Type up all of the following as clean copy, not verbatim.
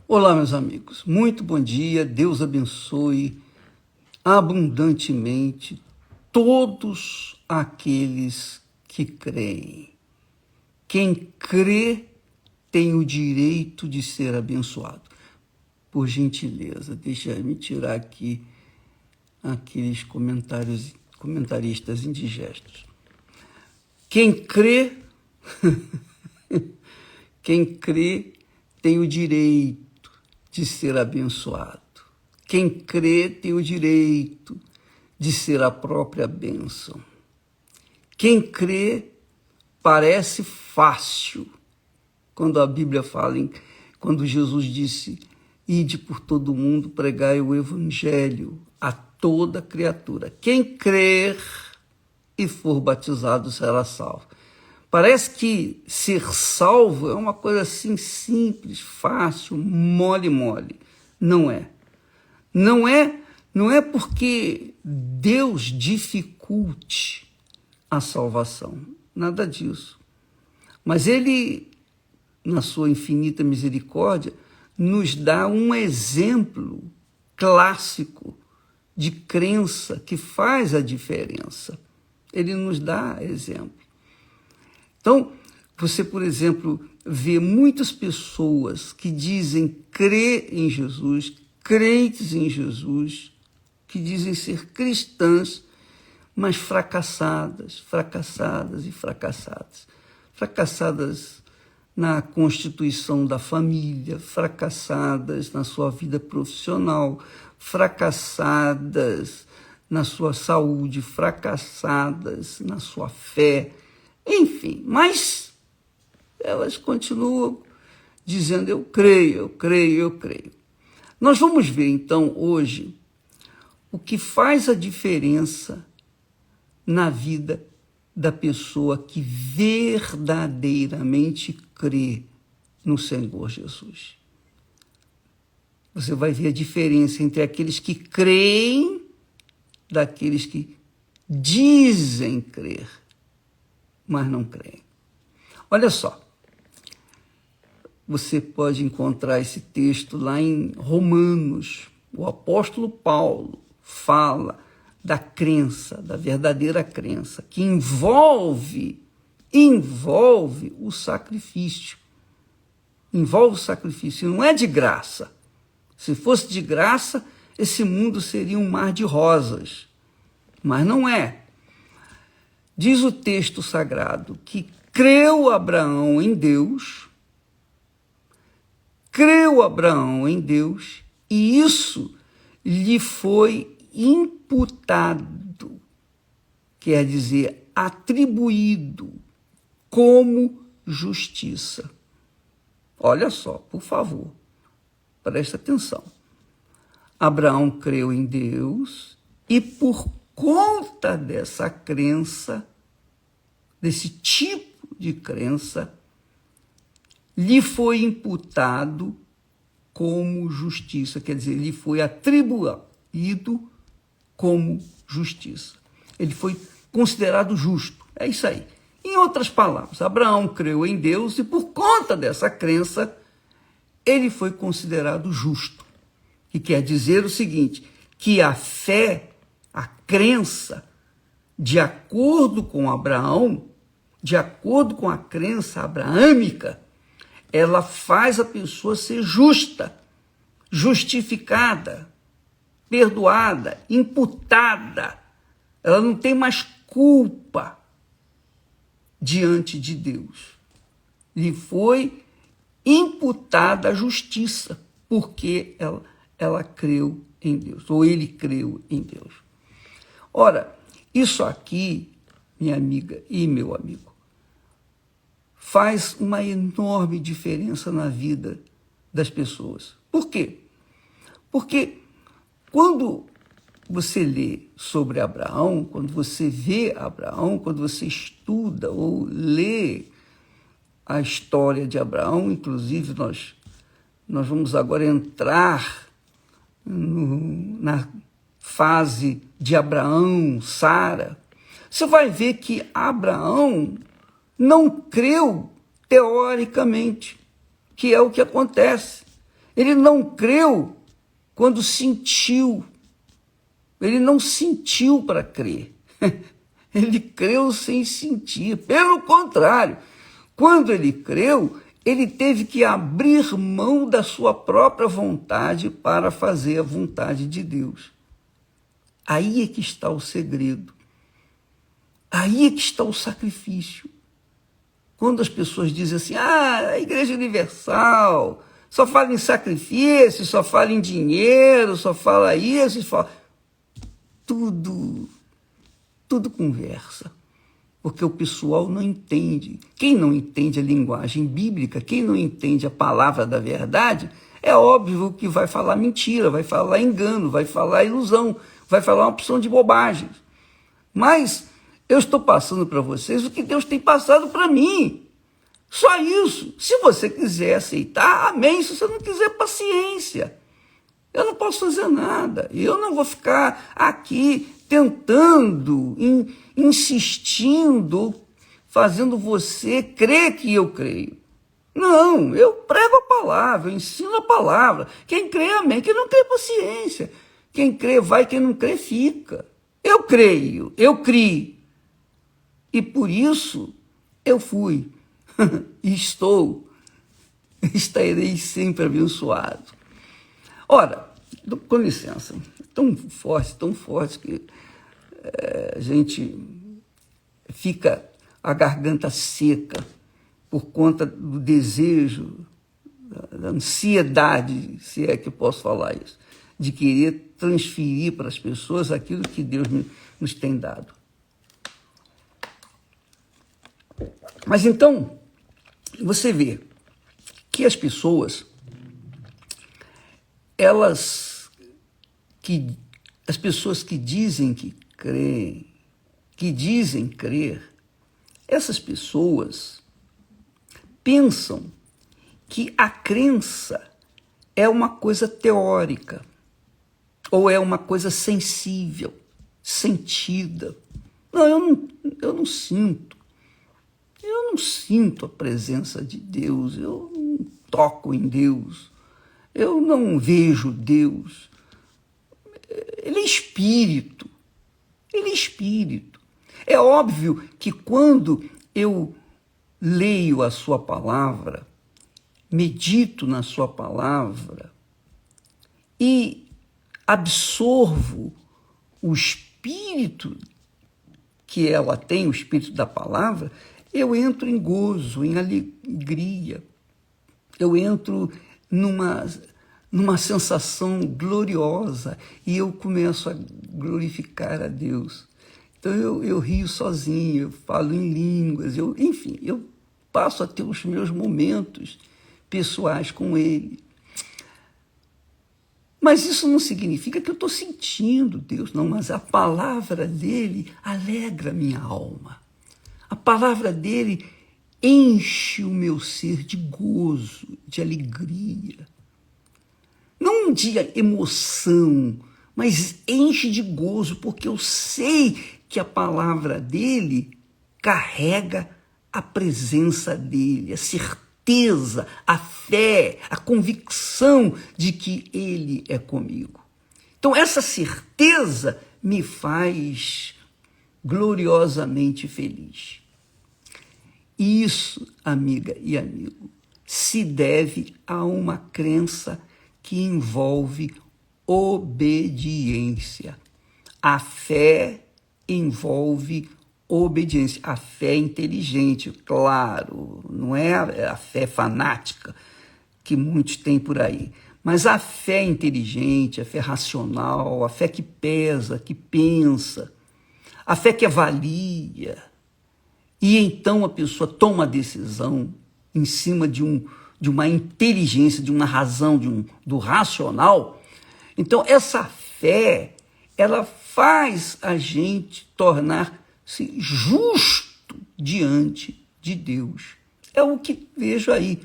Olá, meus amigos, muito bom dia, Deus abençoe abundantemente todos aqueles que creem. Quem crê tem o direito de ser abençoado. Por gentileza, deixa-me tirar aqui aqueles comentaristas indigestos. Quem crê, quem crê tem o direito de ser abençoado. Quem crê tem o direito de ser a própria bênção. Quem crê parece fácil quando a Bíblia fala, quando Jesus disse: ide por todo mundo, pregai o evangelho a toda criatura. Quem crer e for batizado será salvo. Parece que ser salvo é uma coisa assim simples, fácil, mole. Não é. Não é porque Deus dificulte a salvação. Nada disso. Mas Ele, na sua infinita misericórdia, nos dá um exemplo clássico de crença que faz a diferença. Ele nos dá exemplo. Então, você, por exemplo, vê muitas pessoas que dizem crer em Jesus, crentes em Jesus, que dizem ser cristãs, mas fracassadas. Fracassadas na constituição da família, fracassadas na sua vida profissional, fracassadas na sua saúde, fracassadas na sua fé, enfim, mas elas continuam dizendo eu creio. Nós vamos ver então hoje o que faz a diferença na vida da pessoa que verdadeiramente crê no Senhor Jesus. Você vai ver a diferença entre aqueles que creem daqueles que dizem crer, mas não creem. Olha só, você pode encontrar esse texto lá em Romanos. O apóstolo Paulo fala da crença, da verdadeira crença, que envolve o sacrifício. Envolve o sacrifício, não é de graça. Se fosse de graça, esse mundo seria um mar de rosas, mas não é. Diz o texto sagrado que creu Abraão em Deus, e isso lhe foi imputado, quer dizer, atribuído como justiça. Olha só, por favor, presta atenção. Abraão creu em Deus e por conta dessa crença, desse tipo de crença, lhe foi imputado como justiça, quer dizer, lhe foi atribuído como justiça. Ele foi considerado justo, é isso aí. Em outras palavras, Abraão creu em Deus e por conta dessa crença, ele foi considerado justo. Que quer dizer o seguinte, que a fé, a crença, de acordo com Abraão, de acordo com a crença abraâmica, ela faz a pessoa ser justa, justificada, perdoada, imputada. Ela não tem mais culpa diante de Deus. Lhe foi imputada a justiça, porque ela creu em Deus, ou ele creu em Deus. Ora, isso aqui, minha amiga e meu amigo, faz uma enorme diferença na vida das pessoas. Por quê? Porque quando você lê sobre Abraão, quando você vê Abraão, quando você estuda ou lê a história de Abraão, inclusive nós vamos agora entrar na fase de Abraão, Sara, você vai ver que Abraão não creu teoricamente, que é o que acontece. Ele não creu quando sentiu. Ele não sentiu para crer. Ele creu sem sentir. Pelo contrário, quando ele creu, ele teve que abrir mão da sua própria vontade para fazer a vontade de Deus. Aí é que está o segredo. Aí é que está o sacrifício. Quando as pessoas dizem assim, a Igreja Universal só fala em sacrifício, só fala em dinheiro, só fala isso, fala... Tudo conversa. Porque o pessoal não entende. Quem não entende a linguagem bíblica, quem não entende a palavra da verdade, é óbvio que vai falar mentira, vai falar engano, vai falar ilusão, vai falar uma opção de bobagens. Mas eu estou passando para vocês o que Deus tem passado para mim. Só isso. Se você quiser aceitar, amém. Se você não quiser, paciência. Eu não posso fazer nada. Eu não vou ficar aqui tentando, insistindo, fazendo você crer que eu creio. Não, eu prego a palavra, eu ensino a palavra. Quem crê, amém. Quem não crê, paciência. Quem crê, vai. Quem não crê, fica. Eu creio, eu criei. E por isso eu fui. E estarei sempre abençoado. Ora, com licença, tão forte que a gente fica a garganta seca por conta do desejo, da ansiedade, se é que posso falar isso, de querer transferir para as pessoas aquilo que Deus nos tem dado. Mas então, você vê que as pessoas, as pessoas que dizem que creem, que dizem crer, essas pessoas pensam que a crença é uma coisa teórica, ou é uma coisa sensível, sentida. Não, eu não sinto. Eu não sinto a presença de Deus, eu não toco em Deus, eu não vejo Deus. Ele é espírito, ele é espírito. É óbvio que quando eu leio a sua palavra, medito na sua palavra e absorvo o espírito que ela tem, o espírito da palavra, eu entro em gozo, em alegria, eu entro numa sensação gloriosa e eu começo a glorificar a Deus. Então eu rio sozinho, eu falo em línguas, enfim, eu passo a ter os meus momentos pessoais com Ele. Mas isso não significa que eu estou sentindo Deus, não, mas a palavra dele alegra a minha alma. A palavra dele enche o meu ser de gozo, de alegria. Não de emoção, mas enche de gozo, porque eu sei que a palavra dele carrega a presença dele, a certeza, a fé, a convicção de que ele é comigo. Então essa certeza me faz gloriosamente feliz. Isso, amiga e amigo, se deve a uma crença que envolve obediência. A fé envolve obediência. A fé inteligente, claro, não é a fé fanática que muitos têm por aí, mas a fé inteligente, a fé racional, a fé que pesa, que pensa, a fé que avalia, e então a pessoa toma a decisão em cima de uma inteligência, de uma razão, do racional. Então essa fé, ela faz a gente tornar-se justo diante de Deus. É o que vejo aí.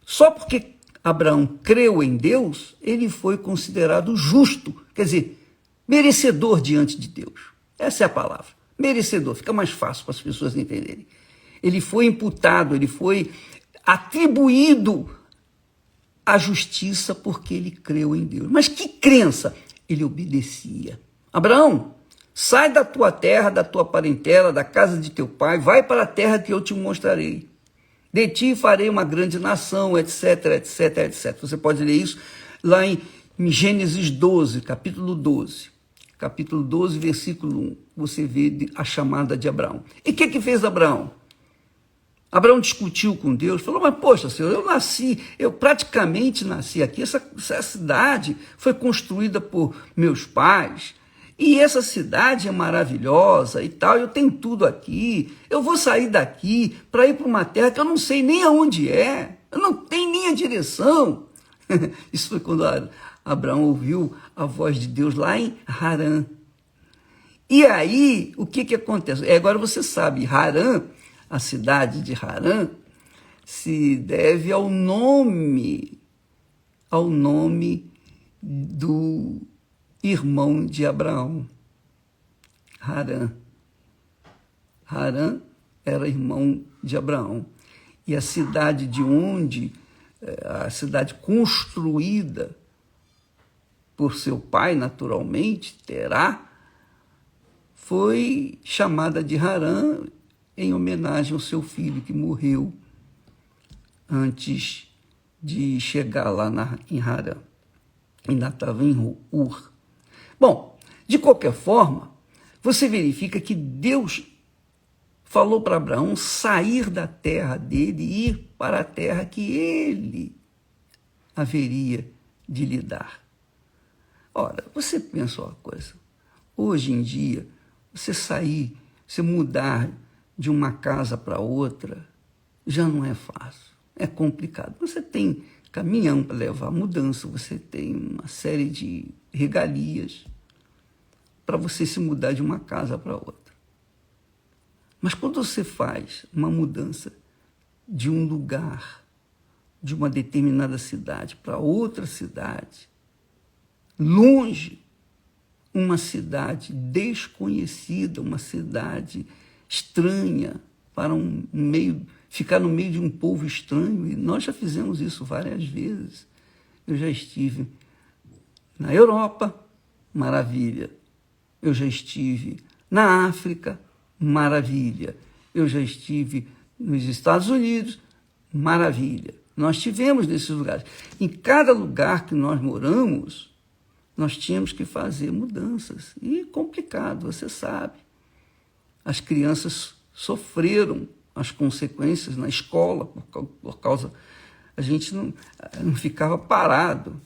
Só porque Abraão creu em Deus, ele foi considerado justo, quer dizer, merecedor diante de Deus. Essa é a palavra, merecedor, fica mais fácil para as pessoas entenderem. Ele foi imputado, ele foi atribuído a justiça porque ele creu em Deus. Mas que crença? Ele obedecia. Abraão, sai da tua terra, da tua parentela, da casa de teu pai, vai para a terra que eu te mostrarei. De ti farei uma grande nação, etc, etc, etc. Você pode ler isso lá em Gênesis 12, capítulo 12. Capítulo 12, versículo 1. Você vê a chamada de Abraão. E o que fez Abraão? Abraão discutiu com Deus, falou, mas poxa, Senhor, eu praticamente nasci aqui, essa cidade foi construída por meus pais, e essa cidade é maravilhosa e tal, eu tenho tudo aqui, eu vou sair daqui para ir para uma terra que eu não sei nem aonde é, eu não tenho nem a direção. Isso foi quando Abraão ouviu a voz de Deus lá em Harã. E aí, o que acontece? Agora você sabe, Harã, a cidade de Harã, se deve ao nome do irmão de Abraão, Harã. Harã era irmão de Abraão. E a cidade a cidade construída por seu pai, naturalmente, Terá, foi chamada de Harã em homenagem ao seu filho que morreu antes de chegar lá em Harã. Ainda estava em Ur. Bom, de qualquer forma, você verifica que Deus falou para Abraão sair da terra dele e ir para a terra que ele haveria de lhe dar. Ora, você pensa uma coisa, hoje em dia, você mudar de uma casa para outra, já não é fácil, é complicado. Você tem caminhão para levar a mudança, você tem uma série de regalias para você se mudar de uma casa para outra. Mas quando você faz uma mudança de um lugar, de uma determinada cidade para outra cidade, longe, uma cidade desconhecida, uma cidade estranha, para ficar no meio de um povo estranho, e nós já fizemos isso várias vezes. Eu já estive na Europa, maravilha. Eu já estive na África, maravilha. Eu já estive nos Estados Unidos, maravilha. Nós estivemos nesses lugares. Em cada lugar que nós moramos, nós tínhamos que fazer mudanças. E complicado, você sabe. As crianças sofreram as consequências na escola por causa... A gente não ficava parado.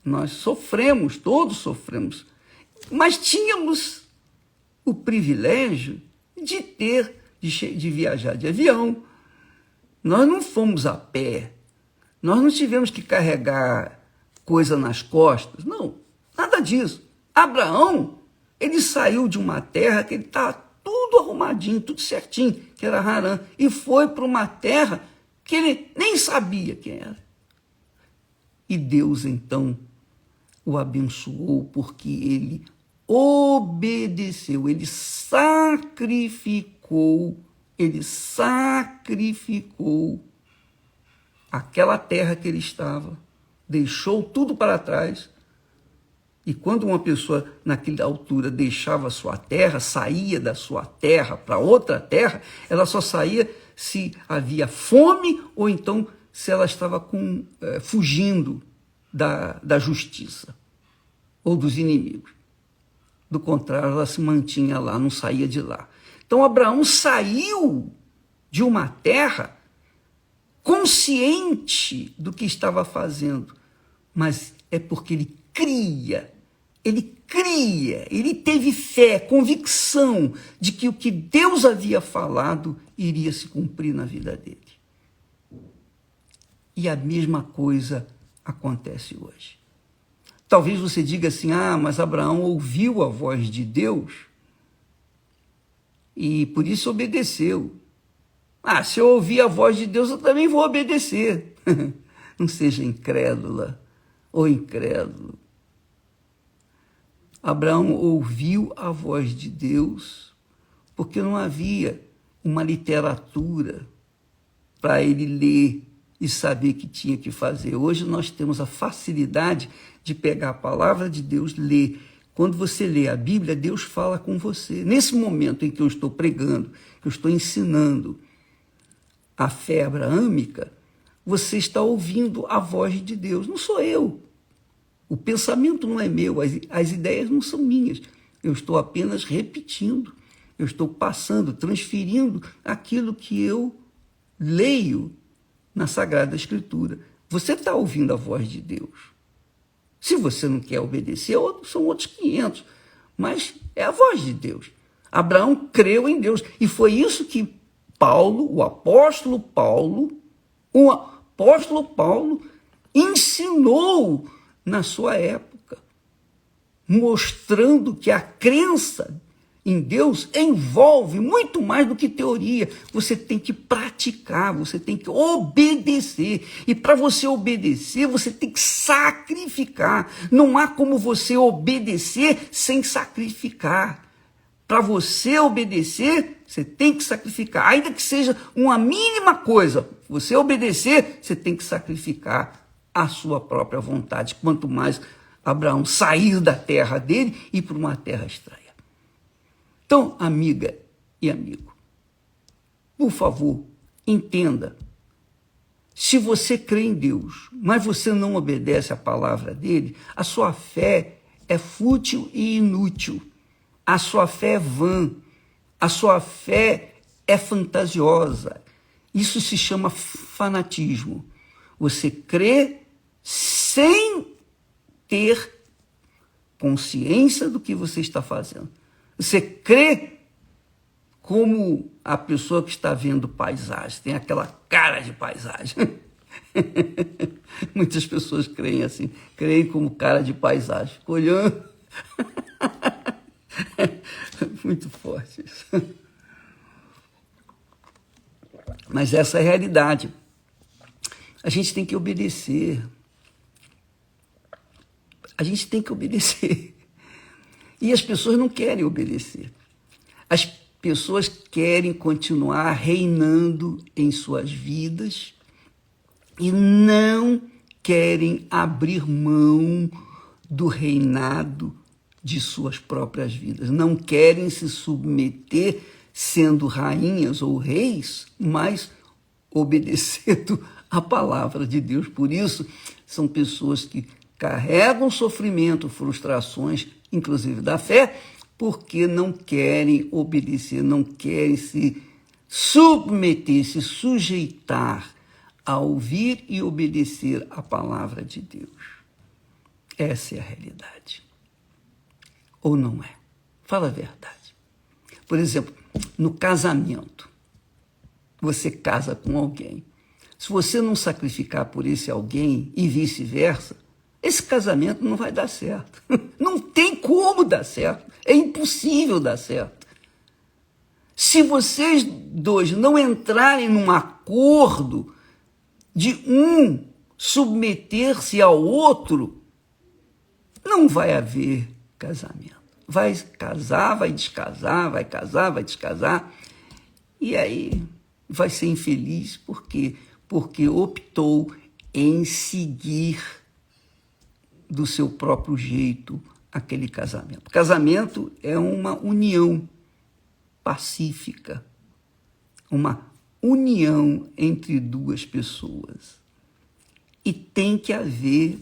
Nós sofremos, todos sofremos. Mas tínhamos o privilégio de viajar de avião. Nós não fomos a pé. Nós não tivemos que carregar coisa nas costas. Não, nada disso. Abraão, ele saiu de uma terra que ele estava tudo arrumadinho, tudo certinho, que era Harã, e foi para uma terra que ele nem sabia quem era. E Deus, então, o abençoou porque ele obedeceu, ele sacrificou aquela terra que ele estava, deixou tudo para trás. E quando uma pessoa, naquela altura, deixava a sua terra, saía da sua terra para outra terra, ela só saía se havia fome ou então se ela estava fugindo da justiça ou dos inimigos. Do contrário, ela se mantinha lá, não saía de lá. Então, Abraão saiu de uma terra consciente do que estava fazendo, mas é porque ele cria, ele teve fé, convicção de que o que Deus havia falado iria se cumprir na vida dele. E a mesma coisa acontece hoje. Talvez você diga assim, mas Abraão ouviu a voz de Deus e por isso obedeceu. Se eu ouvir a voz de Deus, eu também vou obedecer. Não seja incrédula ou incrédulo. Abraão ouviu a voz de Deus porque não havia uma literatura para ele ler e saber que tinha que fazer. Hoje nós temos a facilidade de pegar a palavra de Deus, ler. Quando você lê a Bíblia, Deus fala com você. Nesse momento em que eu estou pregando, que eu estou ensinando a fé abraâmica, você está ouvindo a voz de Deus. Não sou eu. O pensamento não é meu, as ideias não são minhas. Eu estou apenas repetindo, eu estou passando, transferindo aquilo que eu leio na Sagrada Escritura. Você está ouvindo a voz de Deus. Se você não quer obedecer, são outros 500, mas é a voz de Deus. Abraão creu em Deus, e foi isso que o apóstolo Paulo, ensinou na sua época, mostrando que a crença em Deus envolve muito mais do que teoria. Você tem que praticar, você tem que obedecer. E para você obedecer, você tem que sacrificar. Não há como você obedecer sem sacrificar. Para você obedecer, você tem que sacrificar. Ainda que seja uma mínima coisa, você obedecer, você tem que sacrificar a sua própria vontade. Quanto mais Abraão sair da terra dele e ir para uma terra estranha. Então, amiga e amigo, por favor, entenda. Se você crê em Deus, mas você não obedece à palavra dele, a sua fé é fútil e inútil. A sua fé é vã. A sua fé é fantasiosa. Isso se chama fanatismo. Você crê sem ter consciência do que você está fazendo. Você crê como a pessoa que está vendo paisagem, tem aquela cara de paisagem. Muitas pessoas creem assim, creem como cara de paisagem, ficam olhando. Muito forte isso. Mas essa é a realidade. A gente tem que obedecer. A gente tem que obedecer. E as pessoas não querem obedecer. As pessoas querem continuar reinando em suas vidas e não querem abrir mão do reinado de suas próprias vidas. Não querem se submeter sendo rainhas ou reis, mas obedecendo a palavra de Deus. Por isso, são pessoas que carregam sofrimento, frustrações, inclusive da fé, porque não querem obedecer, não querem se submeter, se sujeitar a ouvir e obedecer a palavra de Deus. Essa é a realidade. Ou não é? Fala a verdade. Por exemplo, no casamento, você casa com alguém. Se você não sacrificar por esse alguém e vice-versa, esse casamento não vai dar certo. Não tem como dar certo. É impossível dar certo. Se vocês dois não entrarem num acordo de um submeter-se ao outro, não vai haver casamento. Vai casar, vai descasar, vai casar, vai descasar. E aí vai ser infeliz. Por quê? Porque optou em seguir do seu próprio jeito aquele casamento. Casamento é uma união pacífica, uma união entre duas pessoas. E tem que haver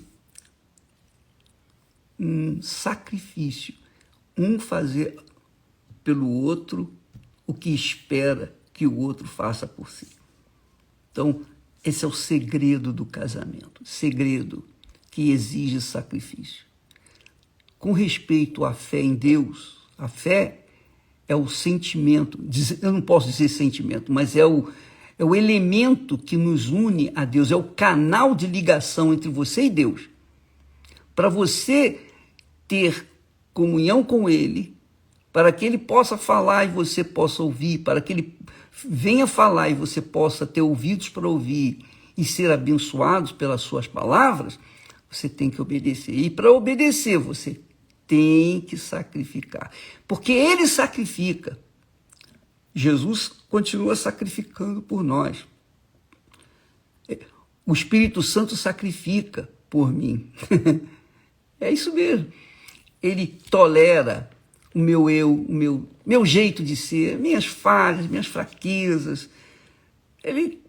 um sacrifício, um fazer pelo outro o que espera que o outro faça por si. Então, esse é o segredo do casamento, segredo que exige sacrifício. Com respeito à fé em Deus, a fé é o sentimento, eu não posso dizer sentimento, mas é o elemento que nos une a Deus, é o canal de ligação entre você e Deus. Para você ter comunhão com Ele, para que Ele possa falar e você possa ouvir, para que Ele venha falar e você possa ter ouvidos para ouvir e ser abençoados pelas suas palavras, você tem que obedecer. E para obedecer, você tem que sacrificar. Porque Ele sacrifica. Jesus continua sacrificando por nós. o Espírito Santo sacrifica por mim. É isso mesmo. Ele tolera o meu eu, o meu jeito de ser, minhas falhas, minhas fraquezas. Ele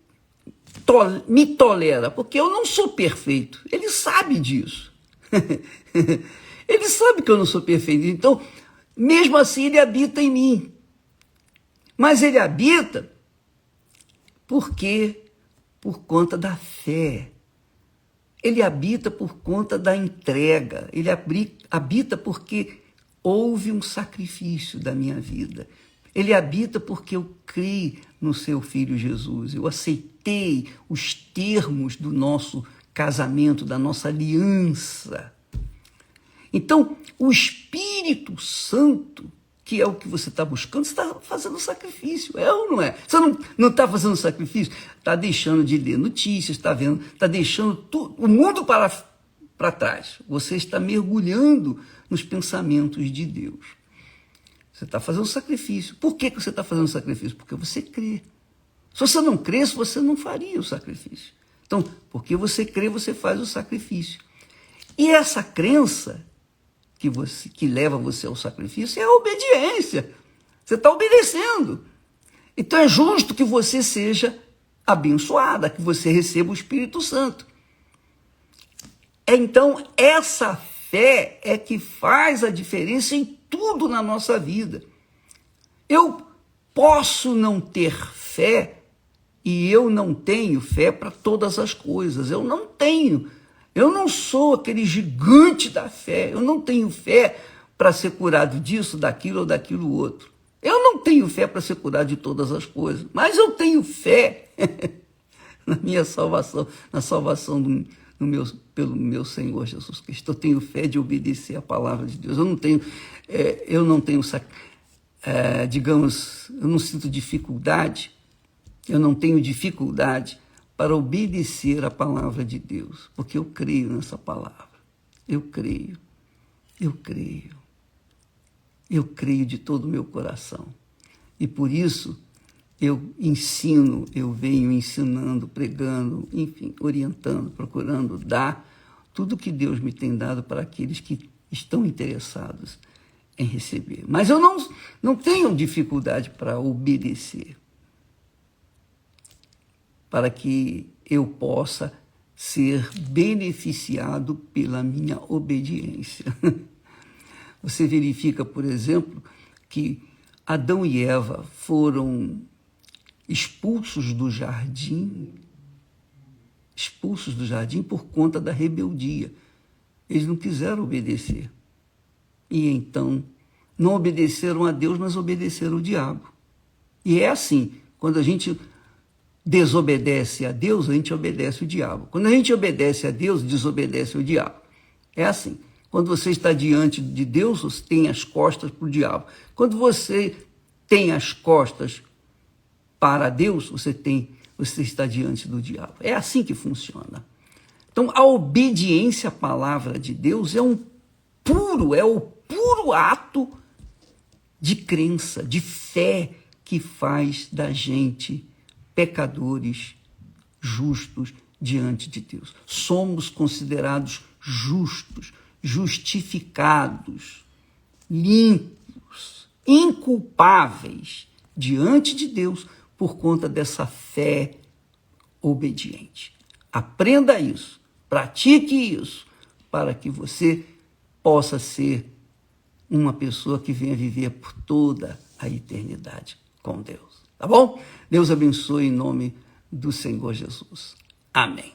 me tolera, porque eu não sou perfeito. Ele sabe disso. Ele sabe que eu não sou perfeito. Então, mesmo assim, ele habita em mim. Mas ele habita porque por conta da fé. Ele habita por conta da entrega. Ele habita porque houve um sacrifício da minha vida. Ele habita porque eu criei no seu Filho Jesus. Eu aceitei os termos do nosso casamento, da nossa aliança. Então, o Espírito Santo, que é o que você está buscando, você está fazendo sacrifício, é ou não é? Você não está fazendo sacrifício? Está deixando de ler notícias, está deixando o mundo para trás. Você está mergulhando nos pensamentos de Deus. Você está fazendo sacrifício. Por que você está fazendo sacrifício? Porque você crê. Se você não cresce, você não faria o sacrifício. Então, porque você crê, você faz o sacrifício. E essa crença que leva você ao sacrifício é a obediência. Você está obedecendo. Então é justo que você seja abençoada, que você receba o Espírito Santo. Então, essa fé é que faz a diferença em tudo na nossa vida. Eu posso não ter fé e eu não tenho fé para todas as coisas. Eu não tenho. Eu não sou aquele gigante da fé. Eu não tenho fé para ser curado disso, daquilo ou daquilo outro. Eu não tenho fé para ser curado de todas as coisas. Mas eu tenho fé na minha salvação, na salvação pelo meu Senhor Jesus Cristo. Eu tenho fé de obedecer a palavra de Deus. Eu não tenho digamos, eu não sinto dificuldade, eu não tenho dificuldade para obedecer a palavra de Deus, porque eu creio nessa palavra. Eu creio de todo o meu coração. E por isso eu venho ensinando, pregando, enfim, orientando, procurando dar tudo que Deus me tem dado para aqueles que estão interessados em receber. Mas eu não tenho dificuldade para obedecer, para que eu possa ser beneficiado pela minha obediência. Você verifica, por exemplo, que Adão e Eva foram expulsos do jardim por conta da rebeldia. Eles não quiseram obedecer. E então, não obedeceram a Deus, mas obedeceram o diabo. E é assim, quando a gente desobedece a Deus, a gente obedece o diabo. Quando a gente obedece a Deus, desobedece o diabo. É assim. Quando você está diante de Deus, você tem as costas para o diabo. Quando você tem as costas para Deus, você está diante do diabo. É assim que funciona. Então, a obediência à palavra de Deus é o puro ato de crença, de fé, que faz da gente pecadores justos diante de Deus. Somos considerados justos, justificados, limpos, inculpáveis diante de Deus por conta dessa fé obediente. Aprenda isso, pratique isso, para que você possa ser uma pessoa que venha viver por toda a eternidade com Deus. Tá bom? Deus abençoe em nome do Senhor Jesus. Amém.